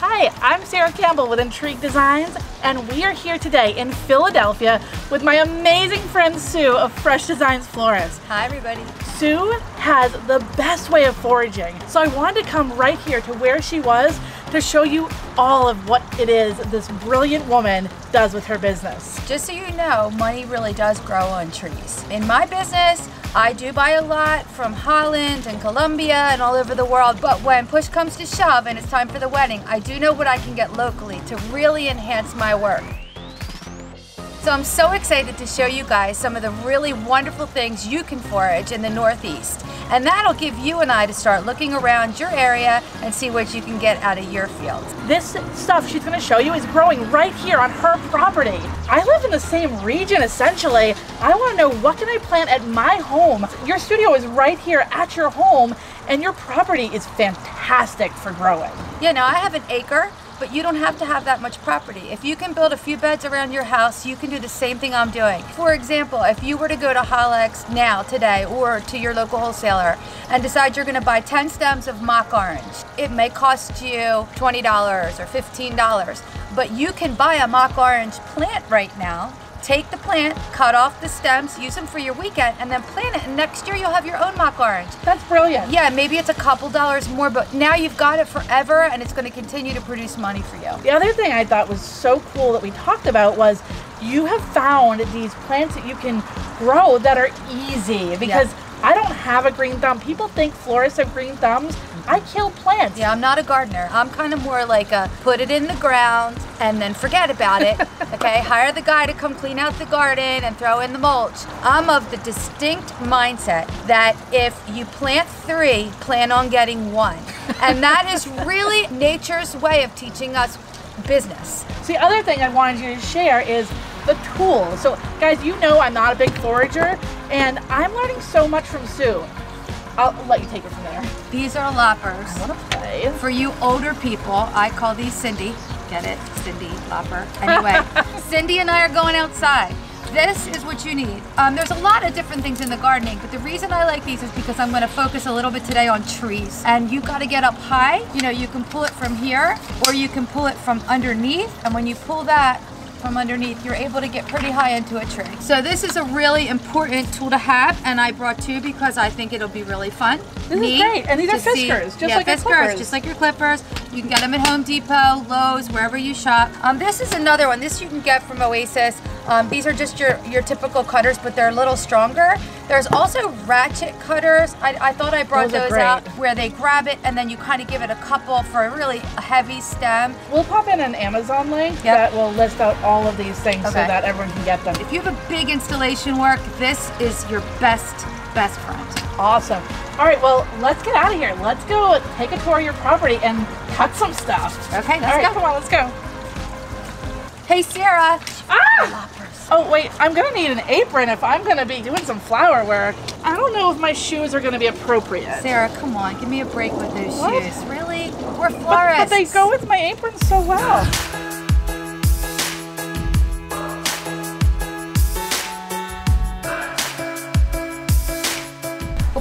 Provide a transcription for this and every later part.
Hi, I'm Sarah Campbell with Intrigue Designs, and we are here today in Philadelphia with my amazing friend Sue of Fresh Designs Florist. Hi everybody. Sue has the best way of foraging, so I wanted to come right here to where she was to show you all of what it is this brilliant woman does with her business. Just so you know, money really does grow on trees. In my business, I do buy a lot from Holland and Colombia and all over the world, but when push comes to shove and it's time for the wedding, I do know what I can get locally to really enhance my work. So I'm so excited to show you guys some of the really wonderful things you can forage in the Northeast. And that'll give you and I to start looking around your area and see what you can get out of your field. This stuff she's going to show you is growing right here on her property. I live in the same region essentially. I want to know, what can I plant at my home? Your studio is right here at your home and your property is fantastic for growing. Yeah, now I have an acre. But you don't have to have that much property. If you can build a few beds around your house, you can do the same thing I'm doing. For example, if you were to go to Hollex now, today, or to your local wholesaler and decide you're gonna buy 10 stems of mock orange, it may cost you $20 or $15, but you can buy a mock orange plant right now. Take the plant, cut off the stems, use them for your weekend, and then plant it, and next year you'll have your own mock orange. That's brilliant. Yeah, maybe it's a couple dollars more, but now you've got it forever, and it's going to continue to produce money for you. The other thing I thought was so cool that we talked about was you have found these plants that you can grow that are easy, because I don't have a green thumb. People think florists have green thumbs. I kill plants. Yeah, I'm not a gardener. I'm kind of more like a put it in the ground and then forget about it. Okay, hire the guy to come clean out the garden and throw in the mulch. I'm of the distinct mindset that if you plant 3, plan on getting 1. And that is really nature's way of teaching us business. So the other thing I wanted you to share is the tools. So guys, you know I'm not a big forager, and I'm learning so much from Sue. I'll let you take it from there. These are loppers. I want to play. For you older people, I call these Cindy. Get it? Cindy, lopper. Anyway, Cindy and I are going outside. This is what you need. There's a lot of different things in the gardening, but the reason I like these is because I'm going to focus a little bit today on trees. And you got to get up high. You know, you can pull it from here, or you can pull it from underneath. And when you pull that from underneath, you're able to get pretty high into a tree. So this is a really important tool to have, and I brought 2 because I think it'll be really fun. This is great, and these are Fiskars, just like your clippers. Just like your clippers. You can get them at Home Depot, Lowe's, wherever you shop. This is another one. This you can get from Oasis. These are just your typical cutters, but they're a little stronger. There's also ratchet cutters. I thought I brought those out, where they grab it and then you kind of give it a couple for a really heavy stem. We'll pop in an Amazon link that will list out all of these things so that everyone can get them. If you have a big installation work, this is your best friend. Awesome. All right, well, let's get out of here. Let's go take a tour of your property and cut some stuff. Okay, let's go. Come on, let's go. Hey, Sarah. Ah! Oh, wait, I'm gonna need an apron if I'm gonna be doing some flower work. I don't know if my shoes are gonna be appropriate. Sarah, come on, give me a break with those shoes. Really? We're florists. But they go with my apron so well.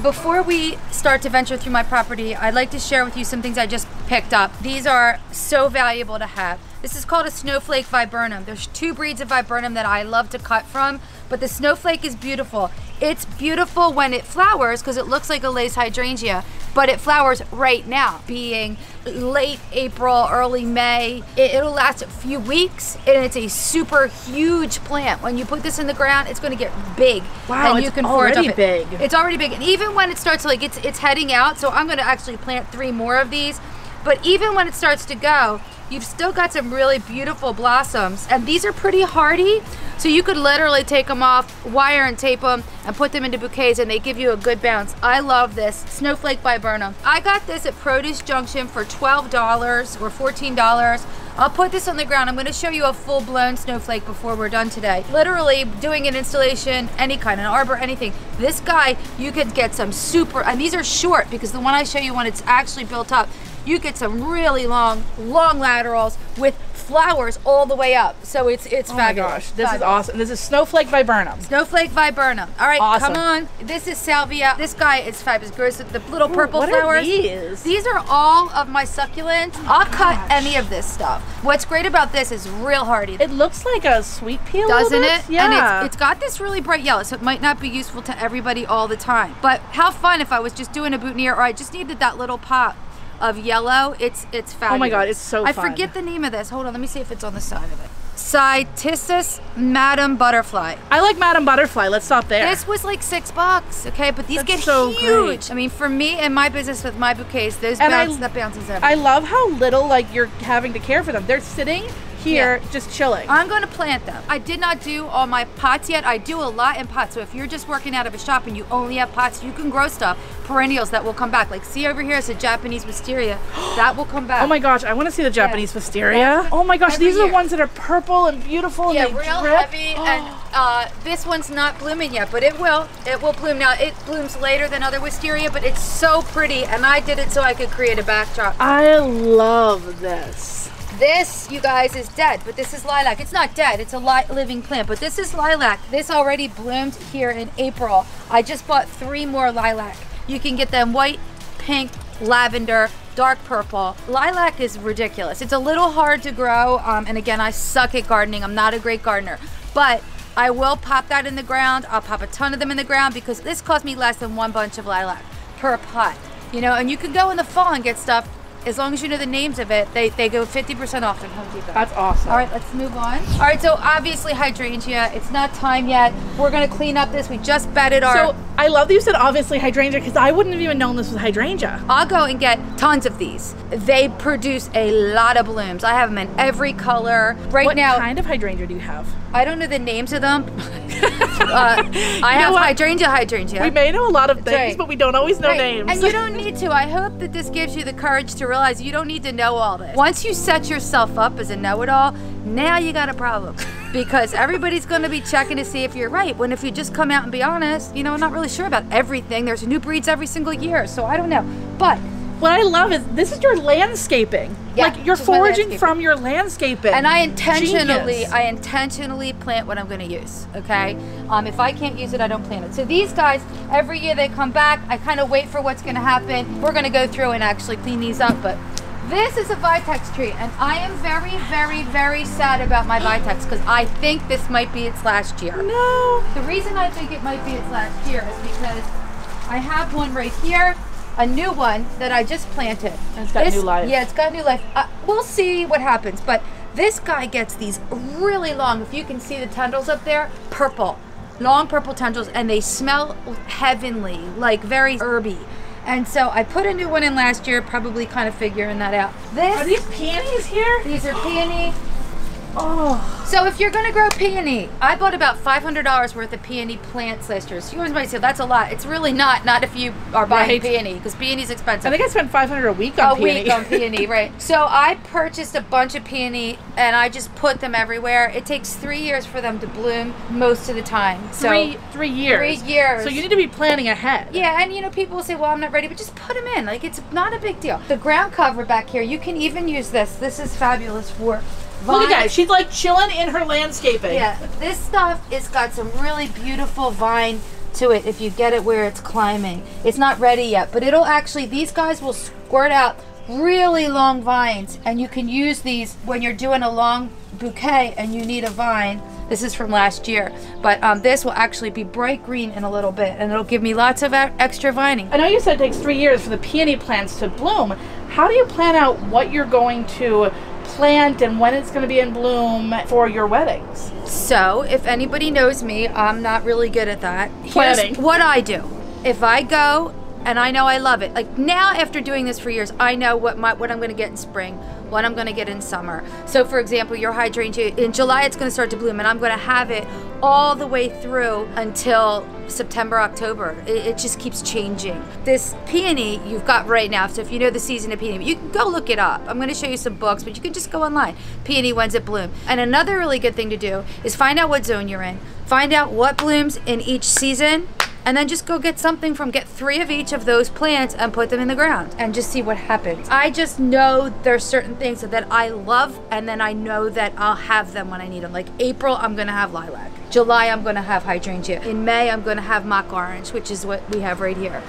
Before we start to venture through my property, I'd like to share with you some things I just picked up. These are so valuable to have. This is called a snowflake viburnum. There's 2 breeds of viburnum that I love to cut from, but the snowflake is beautiful. It's beautiful when it flowers because it looks like a lace hydrangea, but it flowers right now, being late April, early May. It'll last a few weeks, and it's a super huge plant. When you put this in the ground, it's going to get big. Wow, and it's already big. It's already big, and even when it starts to, like, it's heading out, so I'm going to actually plant 3 more of these. But even when it starts to go, you've still got some really beautiful blossoms, and these are pretty hardy, so you could literally take them off, wire and tape them, and put them into bouquets, and they give you a good bounce. I love this snowflake viburnum. I got this at Produce Junction for $12 or $14. I'll put this on the ground. I'm going to show you a full-blown snowflake before we're done today. Literally doing an installation, any kind, an arbor, anything. This guy, you could get some super, and these are short because the one I show you when it's actually built up, you get some really long laterals with flowers all the way up. So it's fabulous. Oh my gosh, this is awesome. This is Snowflake Viburnum. Snowflake Viburnum. All right, awesome. Come on. This is Salvia. This guy is fabulous. Grows the little purple what flowers. Are these? These are all of my succulents. I'll cut any of this stuff. What's great about this is real hardy. It looks like a sweet pea, doesn't it? Yeah. And it's got this really bright yellow, so it might not be useful to everybody all the time. But how fun if I was just doing a boutonniere, or I just needed that little pop of yellow. It's fabulous. Oh my god, it's so fun. I forget the name of this. Hold on, let me see if it's on the side of it. Cytisus Madam Butterfly. I like Madam Butterfly. Let's stop there. This was like $6, okay? But these get so huge. Great. I mean, for me and my business with my bouquets, that bounces over. I love how little like you're having to care for them. They're sitting here just chilling. I'm going to plant them. I did not do all my pots yet. I do a lot in pots. So if you're just working out of a shop and you only have pots, you can grow stuff, perennials that will come back. Like see over here is a Japanese wisteria. That will come back. Oh my gosh, I want to see the Japanese wisteria. Oh my gosh, these are the ones that are purple and beautiful and they real drip. Heavy. And this one's not blooming yet, but it will. It will bloom. Now it blooms later than other wisteria, but it's so pretty, and I did it so I could create a backdrop. I love this. This, you guys, is dead, but this is lilac. It's not dead, it's a living plant, but this is lilac. This already bloomed here in April. I just bought 3 more lilac. You can get them white, pink, lavender, dark purple. Lilac is ridiculous. It's a little hard to grow, and again, I suck at gardening. I'm not a great gardener, but I will pop that in the ground. I'll pop a ton of them in the ground because this cost me less than 1 bunch of lilac per pot. You know, and you can go in the fall and get stuff. As long as you know the names of it, they go 50% off at Home Depot. That's awesome. All right, let's move on. All right, so obviously hydrangea. It's not time yet. We're gonna clean up this. We just bedded our... So I love that you said obviously hydrangea because I wouldn't have even known this was hydrangea. I'll go and get tons of these. They produce a lot of blooms. I have them in every color. Right now... What kind of hydrangea do you have? I don't know the names of them. I have hydrangea. We may know a lot of things, right. But we don't always know names. And you don't need to. I hope that this gives you the courage to realize you don't need to know all this. Once you set yourself up as a know-it-all, now you got a problem. Because everybody's going to be checking to see if you're right. When if you just come out and be honest, you know, I'm not really sure about everything. There's new breeds every single year, so I don't know. But what I love is this is your landscaping. Yeah, like you're foraging from your landscaping. And I intentionally plant what I'm going to use. Okay, if I can't use it, I don't plant it. So these guys, every year they come back. I kind of wait for what's going to happen. We're going to go through and actually clean these up, but. This is a Vitex tree, and I am very, very, very sad about my Vitex because I think this might be its last year. No. The reason I think it might be its last year is because I have one right here, a new one that I just planted. And it's got new life. Yeah, it's got new life. We'll see what happens, but this guy gets these really long, if you can see the tendrils up there, purple. Long purple tendrils, and they smell heavenly, like very herby. And so I put a new one in last year, probably kind of figuring that out. Are these peonies here? These are peony. Oh. So if you're gonna grow peony, I bought about $500 worth of peony plants last year. So you might say that's a lot. It's really not if you are buying peony, because peony's expensive. I think I spent $500 a week on peony. A week on peony, right. So I purchased a bunch of peony and I just put them everywhere. It takes 3 years for them to bloom most of the time. So 3 years. 3 years. So you need to be planning ahead. Yeah, and you know, people will say, well, I'm not ready, but just put them in. Like, it's not a big deal. The ground cover back here, you can even use this. This is fabulous for vines. Look at that, she's like chilling in her landscaping. Yeah, this stuff has got some really beautiful vine to it if you get it where it's climbing. It's not ready yet, but it'll actually, these guys will squirt out really long vines, and you can use these when you're doing a long bouquet and you need a vine. This is from last year, but this will actually be bright green in a little bit, and it'll give me lots of extra vining. I know you said it takes 3 years for the peony plants to bloom. How do you plan out what you're going to plant and when it's going to be in bloom for your weddings? So if anybody knows me, I'm not really good at that. Here's what I do. If I go and I know I love it, like now after doing this for years, I know what I'm going to get in spring, what I'm going to get in summer. So for example, your hydrangea, in July it's going to start to bloom, and I'm going to have it all the way through until September, October. It just keeps changing. This peony you've got right now, so if you know the season of peony, you can go look it up. I'm going to show you some books, but you can just go online. Peony, when's it bloom? And another really good thing to do is find out what zone you're in. Find out what blooms in each season and then just go get get 3 of each of those plants and put them in the ground and just see what happens. I just know there's certain things that I love, and then I know that I'll have them when I need them. Like April, I'm gonna have lilac. July, I'm gonna have hydrangea. In May, I'm gonna have mock orange, which is what we have right here.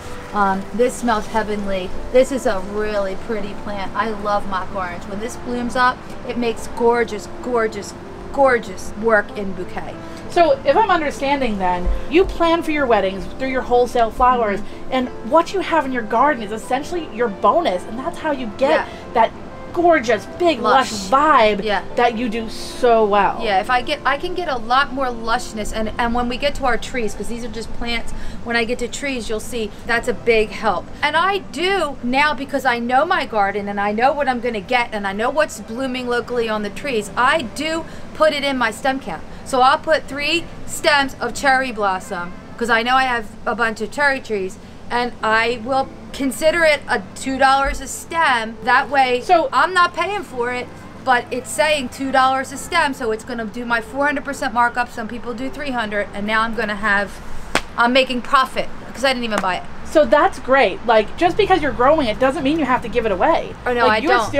This smells heavenly. This is a really pretty plant. I love mock orange. When this blooms up, it makes gorgeous, gorgeous, gorgeous work in bouquet. So if I'm understanding then, you plan for your weddings through your wholesale flowers, and what you have in your garden is essentially your bonus, and that's how you get that gorgeous, big, lush vibe that you do so well. Yeah, I can get a lot more lushness, and when we get to our trees, because these are just plants, when I get to trees, you'll see that's a big help. And I do now, because I know my garden and I know what I'm gonna get and I know what's blooming locally on the trees, I do put it in my stem count. So I'll put 3 stems of cherry blossom, because I know I have a bunch of cherry trees, and I will consider it a $2 a stem. That way, so I'm not paying for it, but it's saying $2 a stem, so it's gonna do my 400% markup. Some people do 300, and now I'm making profit because I didn't even buy it. So that's great. Like, just because you're growing it doesn't mean you have to give it away. Oh no, like, I don't.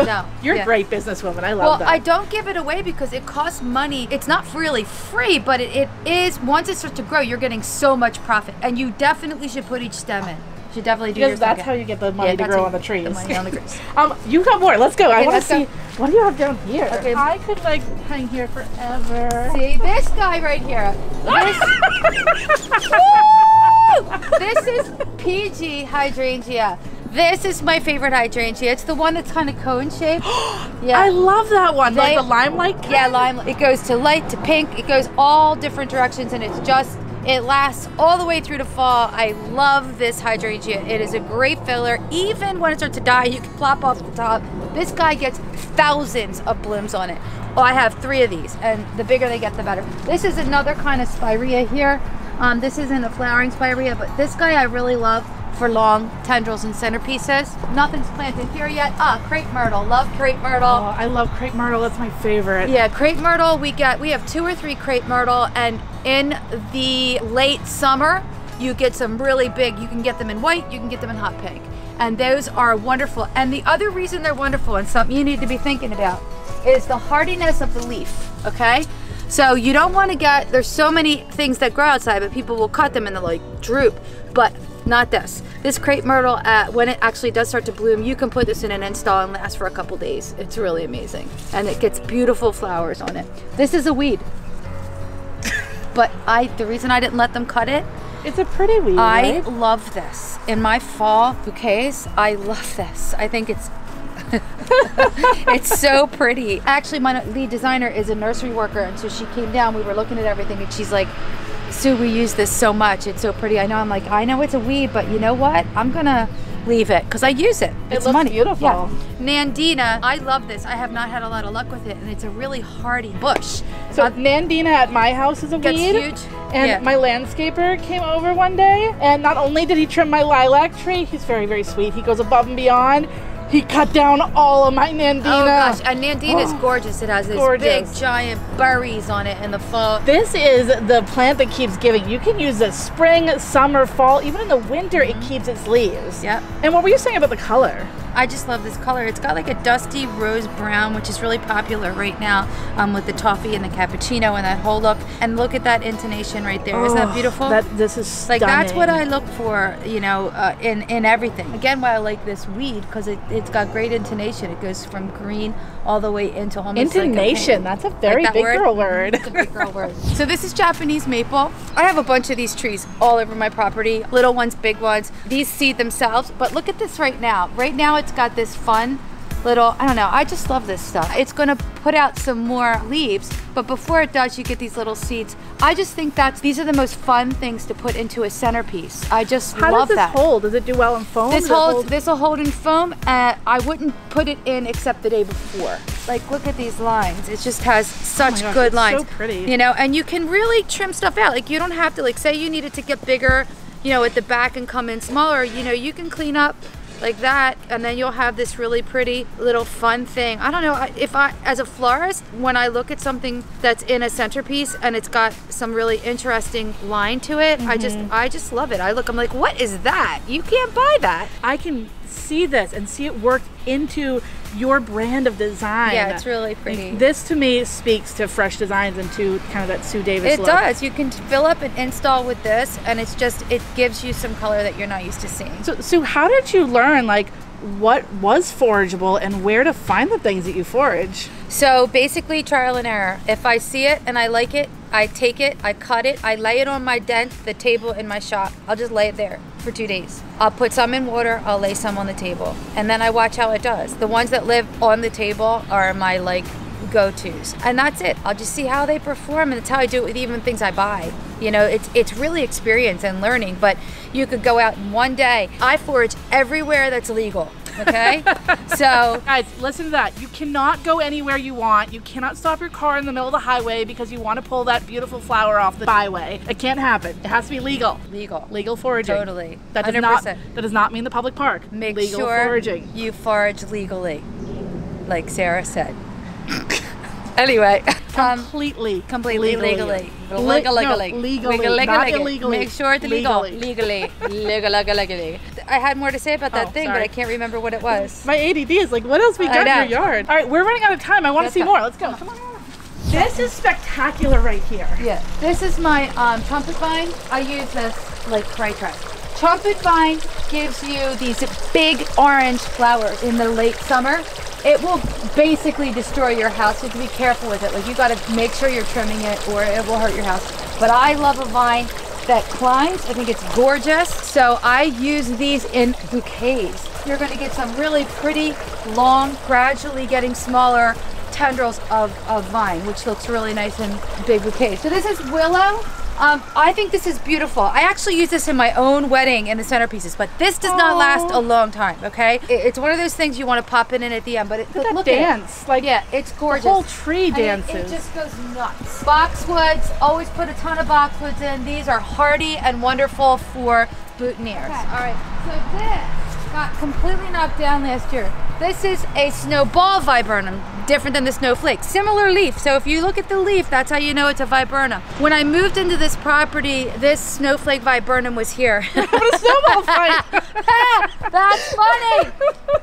You're a great businesswoman. I love that. Well, I don't give it away because it costs money. It's not really free, but it is. Once it starts to grow, you're getting so much profit, and you definitely should put each stem in. Should definitely do because that's how you get the money to grow on the trees. The money on the trees. You got more. Let's go. Okay, I want to see. What do you have down here? Okay. I could like hang here forever. See this guy right here. This is PG hydrangea. This is my favorite hydrangea. It's the one that's kind of cone shaped. Yeah, I love that one. Like the limelight. Yeah, limelight. It goes to light to pink. It goes all different directions, and it lasts all the way through to fall. I love this hydrangea. It is a great filler. Even when it starts to die, you can plop off the top. This guy gets thousands of blooms on it. Well, I have 3 of these, and the bigger they get, the better. This is another kind of spirea here. This isn't a flowering spirea, but this guy I really love for long tendrils and centerpieces. Nothing's planted here yet. Crepe myrtle. Love crepe myrtle. Oh, I love crepe myrtle. That's my favorite. Yeah, crepe myrtle. We have 2 or 3 crepe myrtle, and in the late summer, you get some really big. You can get them in white. You can get them in hot pink, and those are wonderful. And the other reason they're wonderful, and something you need to be thinking about, is the hardiness of the leaf. Okay. So you don't want to get, there's so many things that grow outside, but people will cut them and they'll like droop, but not this. This crepe myrtle, when it actually does start to bloom, you can put this in an install and last for a couple days. It's really amazing. And it gets beautiful flowers on it. This is a weed. But the reason I didn't let them cut it, it's a pretty weed, I right? love this. In my fall bouquets, I love this. I think it's it's so pretty. Actually, my lead designer is a nursery worker, and so she came down, we were looking at everything, and she's like, Sue, we use this so much, it's so pretty. I know. I'm like, I know it's a weed, but you know what? I'm gonna leave it because I use it. It's looks beautiful. Yeah. Nandina, I love this. I have not had a lot of luck with it, and it's a really hardy bush. So Nandina at my house is a weed. Huge. And my landscaper came over one day, and not only did he trim my lilac tree, he's very, very sweet. He goes above and beyond. He cut down all of my Nandina. Oh gosh, and Nandina is gorgeous. It has these big giant berries on it in the fall. This is the plant that keeps giving. You can use it spring, summer, fall, even in the winter it keeps its leaves. Yep. And what were you saying about the color? I just love this color. It's got like a dusty rose brown, which is really popular right now with the toffee and the cappuccino and that whole look. And look at that intonation right there. Isn't that beautiful? This is stunning. Like that's what I look for, you know, in everything. Again, why I like this weed, because it's got great intonation. It goes from green all the way into almost intonation. That's a very big girl word. It's a big girl word. So this is Japanese maple. I have a bunch of these trees all over my property. Little ones, big ones. These seed themselves. But look at this right now. Right now it's got this fun little, I don't know, I just love this stuff. It's gonna put out some more leaves, but before it does, you get these little seeds. I just think these are the most fun things to put into a centerpiece. I just love that. How does this hold? Does it do well in foam? This will hold in foam. I wouldn't put it in except the day before. Like, look at these lines. It just has such good lines. So pretty. You know, and you can really trim stuff out. Like, you don't have to, like, say you needed to get bigger, you know, at the back and come in smaller, you know, you can clean up like that, and then you'll have this really pretty little fun thing. I don't know if as a florist, when I look at something that's in a centerpiece and it's got some really interesting line to it, I just love it. I'm like, what is that? You can't buy that. I can see this and see it worked into your brand of design. Yeah, it's really pretty. Like, this to me speaks to fresh designs and to kind of that Sue Davis look. It does. You can fill up and install with this, and it's just, it gives you some color that you're not used to seeing. So Sue, how did you learn like what was forageable and where to find the things that you forage? So basically trial and error. If I see it and I like it, I take it, I cut it, I lay it on my the table in my shop. I'll just lay it there for 2 days. I'll put some in water, I'll lay some on the table, and then I watch how it does. The ones that live on the table are my like go-tos, and that's it. I'll just see how they perform, and that's how I do it with even things I buy. You know, it's really experience and learning, but you could go out in one day. I forage everywhere that's legal. Okay, so guys, listen to that. You cannot go anywhere you want. You cannot stop your car in the middle of the highway because you want to pull that beautiful flower off the byway. It can't happen. It has to be legal. Legal foraging. Totally. That does 100%. that does not mean the public park. Make legal sure foraging. You forage legally, like Sarah said. Anyway, completely legally. Legally, Not illegally. Make sure it's legal. Legally. I had more to say about that thing, sorry. but I can't remember what it was. My ADD is like, what else we got in your yard? All right, we're running out of time. I want to see more. Let's go. Come on. This is spectacular right here. Yeah, this is my trumpet vine. I use this like right. Trumpet vine gives you these big orange flowers in the late summer. It will basically destroy your house. You have to be careful with it. Like, you got to make sure you're trimming it or it will hurt your house. But I love a vine that climbs. I think it's gorgeous. So I use these in bouquets. You're going to get some really pretty, long, gradually getting smaller tendrils of vine, which looks really nice in big bouquets. So this is willow. I think this is beautiful. I actually use this in my own wedding in the centerpieces, but this does not last a long time, okay? It's one of those things you want to pop in at the end, but look dance. At it. Like, yeah, it's gorgeous. The whole tree dances. It just goes nuts. Boxwoods, always put a ton of boxwoods in. These are hardy and wonderful for boutonnieres. Okay. All right, so this got completely knocked down last year. This is a snowball viburnum, different than the snowflake. Similar leaf, so if you look at the leaf, that's how you know it's a viburnum. When I moved into this property, this snowflake viburnum was here. But a snowball fight. That's funny.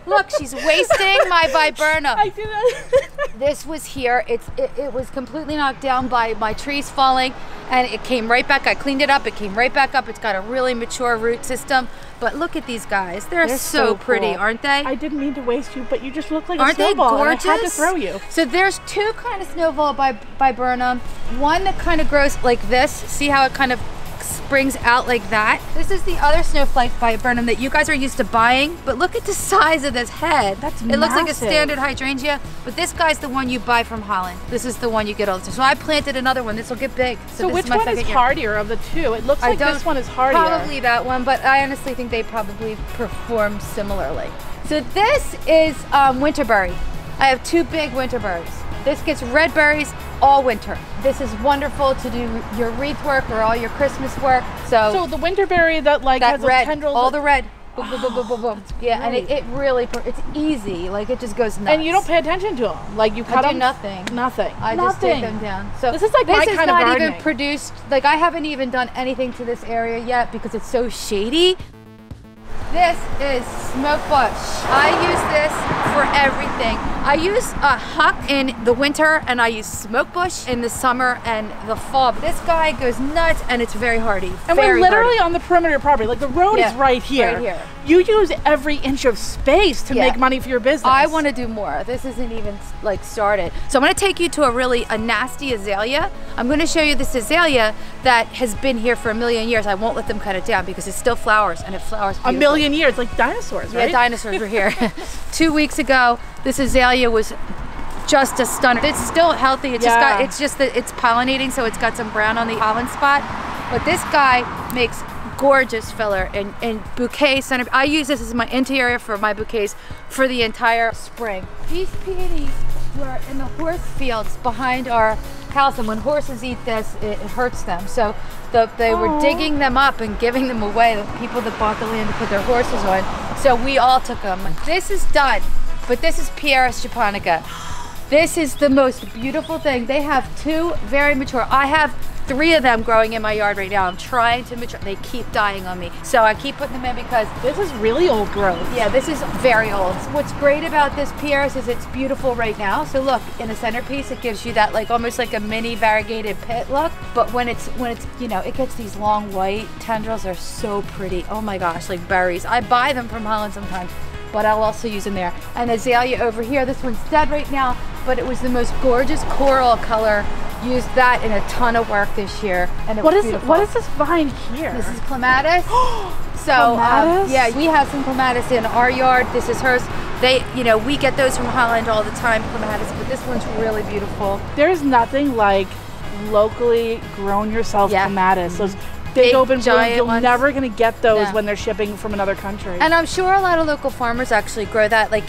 Look, she's wasting my viburnum. I see that. This was here. It was completely knocked down by my trees falling, and it came right back. I cleaned it up. It came right back up. It's got a really mature root system. But look at these guys. They're so pretty, cool. Aren't they? I didn't mean to waste you, but you just look like Aren't a snowball. They gorgeous? And I had to throw you. So there's two kind of snowball viburnum. One that kind of grows like this. See how it kind of springs out like that? This is the other snowflake viburnum that you guys are used to buying, but look at the size of this head. That's It looks like a massive. standard hydrangea, but this guy's the one you buy from Holland. This is the one you get all the time. So I planted another one. This will get big. So this which is my one is second year. hardier of the two? It looks like this one is hardier. Probably that one, but I honestly think they probably perform similarly. So this is winterberry. I have two big winterberries. This gets red berries all winter. This is wonderful to do your wreath work or all your Christmas work. So the winterberry that like has red, those tendrils. all the red. Boom, boom, boom, boom, boom, boom. Yeah, and it really, it's easy. Like, it just goes nuts. And you don't pay attention to them. Like, you cut them. Nothing. Nothing. I just take them down. So this is like my kind of gardening. This is not even produced. Like, I haven't even done anything to this area yet because it's so shady. This is smoke bush. I use this for everything. I use a huck in the winter and I use smoke bush in the summer and the fall. But this guy goes nuts and it's very hardy. And we're literally on the perimeter property. Like, the road is right here. Right here. You use every inch of space to make money for your business. I want to do more. This isn't even like started. So I'm going to take you to a nasty azalea. I'm going to show you this azalea that has been here for 1,000,000 years. I won't let them cut it down because it still flowers and it flowers beautifully. 1,000,000 years, like dinosaurs, right? Yeah, dinosaurs were here. 2 weeks ago, this azalea was just a stunner. It's still healthy. It's just that it's pollinating, so it's got some brown on the pollen spot. But this guy makes gorgeous filler in bouquet center. I use this as my interior for my bouquets for the entire spring. These peonies we're in the horse fields behind our house, and when horses eat this, it hurts them. So they were digging them up and giving them away, the people that bought the land to put their horses on. So we all took them. This is done, but this is Pieris japonica. This is the most beautiful thing. They have 2 very mature. I have 3 of them growing in my yard right now. I'm trying to mature. They keep dying on me. So I keep putting them in because this is really old growth. Yeah, this is very old. What's great about this Pieris is it's beautiful right now. So look, in a centerpiece, it gives you that like almost like a mini variegated pit look. But when it's you know, it gets these long white tendrils. They're so pretty. Oh my gosh, like berries. I buy them from Holland sometimes, but I'll also use them there. And azalea over here, this one's dead right now, but it was the most gorgeous coral color. Used that in a ton of work this year, and it was beautiful. What is this vine here? This is clematis. So clematis? yeah, we have some clematis in our yard. This is hers. They, you know, we get those from Holland all the time, clematis, but this one's really beautiful. There's nothing like locally grown yourself clematis. Those big open blooms, you're never gonna get those when they're shipping from another country. And I'm sure a lot of local farmers actually grow that. Like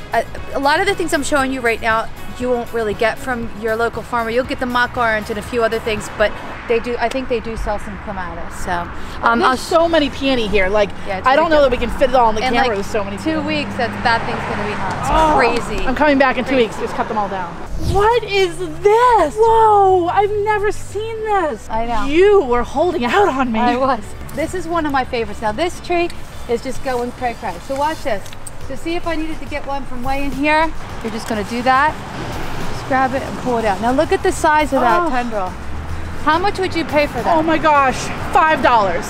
a lot of the things I'm showing you right now, you won't really get from your local farmer. You'll get the mock orange and a few other things, but they do. I think they do sell some clematis. So there's so many peony here. Like I don't know that we can fit it all on the camera. Like there's so many. 2 weeks, that thing's gonna be hot. It's crazy. I'm coming back in 2 weeks. Just cut them all down. What is this? Whoa! I've never seen this. I know. You were holding out on me. I was. This is one of my favorites. Now this tree is just going cray cray. So watch this. So see if I needed to get one from way in here. You're just gonna do that. Just grab it and pull it out. Now look at the size of that tendril. How much would you pay for that? Oh my gosh, $5.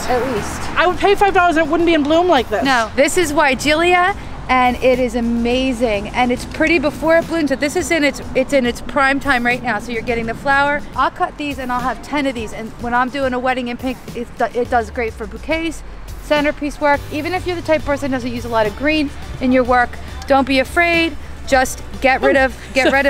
At least. I would pay $5 and it wouldn't be in bloom like this. No, this is Weigelia, and it is amazing, and it's pretty before it blooms. So this is in its prime time right now. So you're getting the flower. I'll cut these and I'll have 10 of these, and when I'm doing a wedding in pink, it does great for bouquets, centerpiece work. Even if you're the type of person who doesn't use a lot of green in your work, don't be afraid. Just get rid of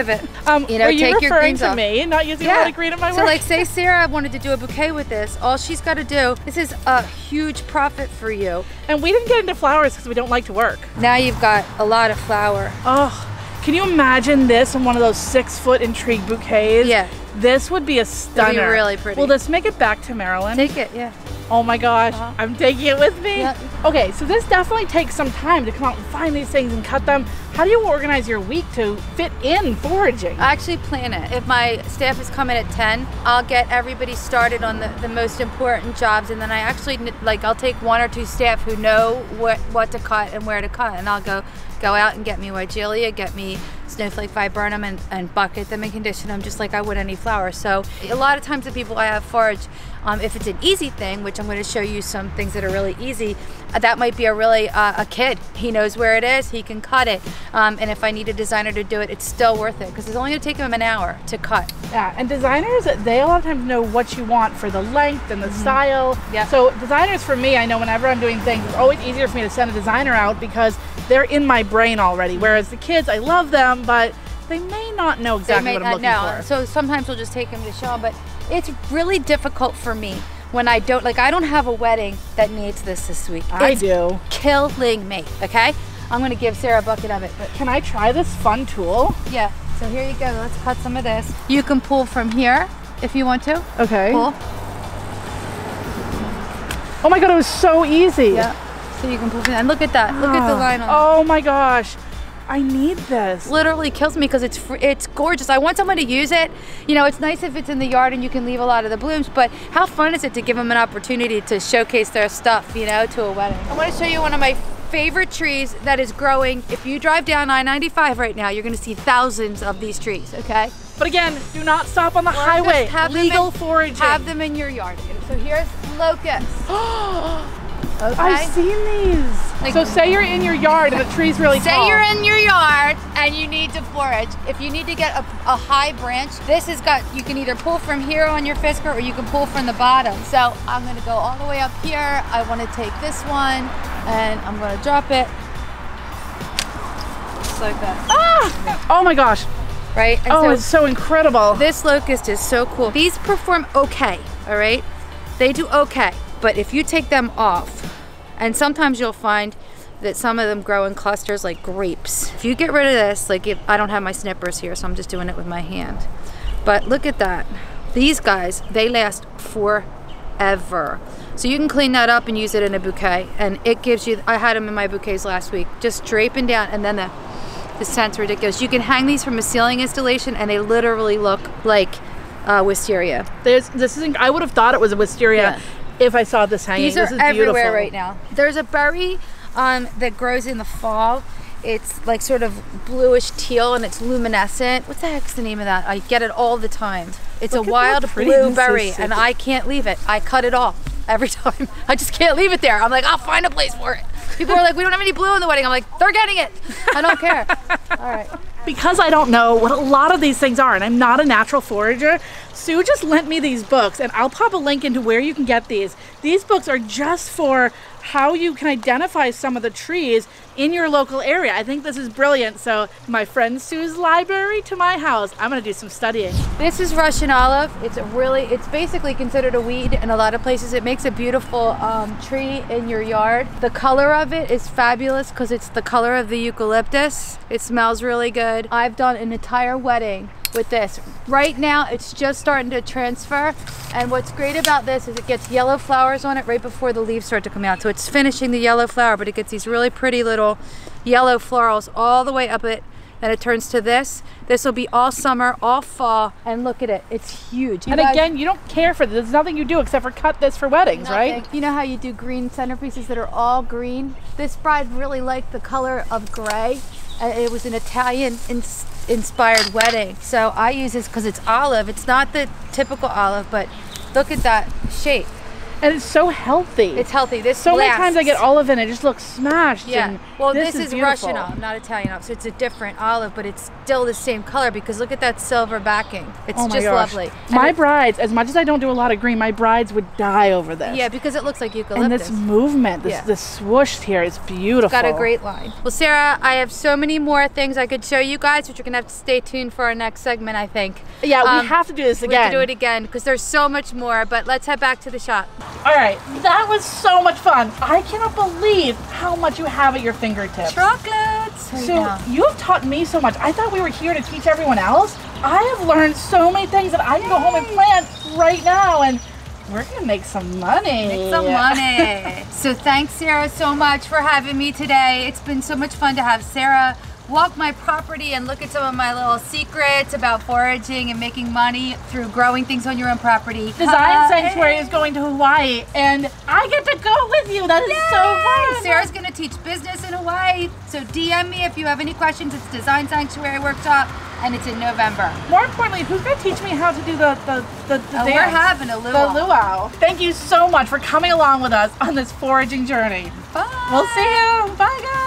it. You know, are you take your referring greens to off. me not using a lot of green in my work? So like say Sarah wanted to do a bouquet with this, all she's got to do, this is a huge profit for you. And we didn't get into flowers because we don't like to work. Now you've got a lot of flower. Oh, can you imagine this in one of those 6-foot Intrigue bouquets? Yeah. This would be a stunner. It'd be really pretty. Well, let's make it back to Maryland. Take it, yeah. Oh my gosh, I'm taking it with me. Yep. Okay, so this definitely takes some time to come out and find these things and cut them. How do you organize your week to fit in foraging? I actually plan it. If my staff is coming at 10, I'll get everybody started on the most important jobs, and then I actually, like, I'll take 1 or 2 staff who know what to cut and where to cut, and I'll go out and get me Weigelia, get me snowflake viburnum, and bucket them and condition them just like I would any flower. So a lot of times the people I have forage, if it's an easy thing, which I'm going to show you some things that are really easy, that might be a kid. He knows where it is, he can cut it. And if I need a designer to do it, it's still worth it because it's only going to take him an hour to cut. Yeah, and designers, they a lot of times know what you want for the length and the style. Yeah. So designers, for me, I know whenever I'm doing things, it's always easier for me to send a designer out because they're in my brain already. Whereas the kids, I love them, but they may not know exactly what I'm looking for. So sometimes we'll just take them to show them, but it's really difficult for me when I don't have a wedding that needs this week. I do. Killing me, okay? I'm gonna give Sarah a bucket of it. But can I try this fun tool? Yeah, so here you go, let's cut some of this. You can pull from here if you want to. Okay. Pull. Oh my God, it was so easy. Yeah, so you can pull from, and look at that, look at the line on it. Oh my gosh. I need this. Literally kills me because it's gorgeous. I want someone to use it. You know, it's nice if it's in the yard and you can leave a lot of the blooms, but how fun is it to give them an opportunity to showcase their stuff, you know, to a wedding. I want to show you one of my favorite trees that is growing. If you drive down I-95 right now, you're going to see thousands of these trees, okay? But again, do not stop on the highway. Legal foraging. Have them in your yard. So here's locusts. Okay. I've seen these. Like, so say you're in your yard and the tree's really tall. Say you're in your yard and you need to forage. If you need to get a high branch, this has got, you can either pull from here on your Fisker or you can pull from the bottom. So I'm gonna go all the way up here. I wanna take this one and I'm gonna drop it. Just like that. Ah! Oh my gosh. Right? And oh, it's so incredible. This locust is so cool. These perform okay, all right? They do okay. But if you take them off, and sometimes you'll find that some of them grow in clusters like grapes. If you get rid of this, like if I don't have my snippers here, so I'm just doing it with my hand. But look at that. These guys, they last forever. So you can clean that up and use it in a bouquet, and it gives you, I had them in my bouquets last week, just draping down, and then the scent's ridiculous. You can hang these from a ceiling installation and they literally look like wisteria. I would have thought it was a wisteria if I saw this hanging. These are everywhere right now. There's a berry that grows in the fall. It's like sort of bluish teal and it's luminescent. What the heck's the name of that? I get it all the time. It's a wild blueberry and I can't leave it. I cut it off every time. I just can't leave it there. I'm like, I'll find a place for it. People are like, we don't have any blue in the wedding. I'm like, they're getting it. I don't care. All right. Because I don't know what a lot of these things are, and I'm not a natural forager, Sue just lent me these books, and I'll pop a link into where you can get these. These books are just for how you can identify some of the trees in your local area. I think this is brilliant. So my friend Sue's library to my house, I'm gonna do some studying. This is Russian olive. It's basically considered a weed in a lot of places. It makes a beautiful tree in your yard. The color of it is fabulous because it's the color of the eucalyptus. It smells really good. I've done an entire wedding with this. Right now it's just starting to transfer, and what's great about this is it gets yellow flowers on it right before the leaves start to come out. So it's finishing the yellow flower, but it gets these really pretty little yellow florals all the way up it. Then it turns to this. This will be all summer, all fall, and look at it. It's huge. And again, you don't care for this. There's nothing you do except for cut this for weddings, right? You know how you do green centerpieces that are all green? This bride really liked the color of gray. It was an Italian inspired wedding. So I use this because it's olive. It's not the typical olive, but look at that shape. And it's so healthy. It's healthy. This so many times I get olive and it just looks smashed. Yeah. And well, this is Russian olive, not Italian olive. So it's a different olive, but it's still the same color because look at that silver backing. It's just lovely. My brides, as much as I don't do a lot of green, my brides would die over this. Yeah, because it looks like eucalyptus. And this movement, this swoosh here is beautiful. Got a great line. Well, Sarah, I have so many more things I could show you guys, but you're gonna have to stay tuned for our next segment, I think. Yeah, we have to do this again. We have to do it again because there's so much more, but let's head back to the shop. All right, that was so much fun. I cannot believe how much you have at your fingertips. Chocolates! So you have taught me so much. I thought we were here to teach everyone else. I have learned so many things that I can go home and plant right now, and we're gonna make some money. Make some money. So thanks, Sarah, so much for having me today. It's been so much fun to have Sarah walk my property and look at some of my little secrets about foraging and making money through growing things on your own property. Design Sanctuary is going to Hawaii, and I get to go with you. That is so fun. Sarah's going to teach business in Hawaii, so DM me if you have any questions. It's Design Sanctuary Workshop, and it's in November. More importantly, who's going to teach me how to do the dance? We're having a luau. The luau. Thank you so much for coming along with us on this foraging journey. Bye. We'll see you. Bye, guys.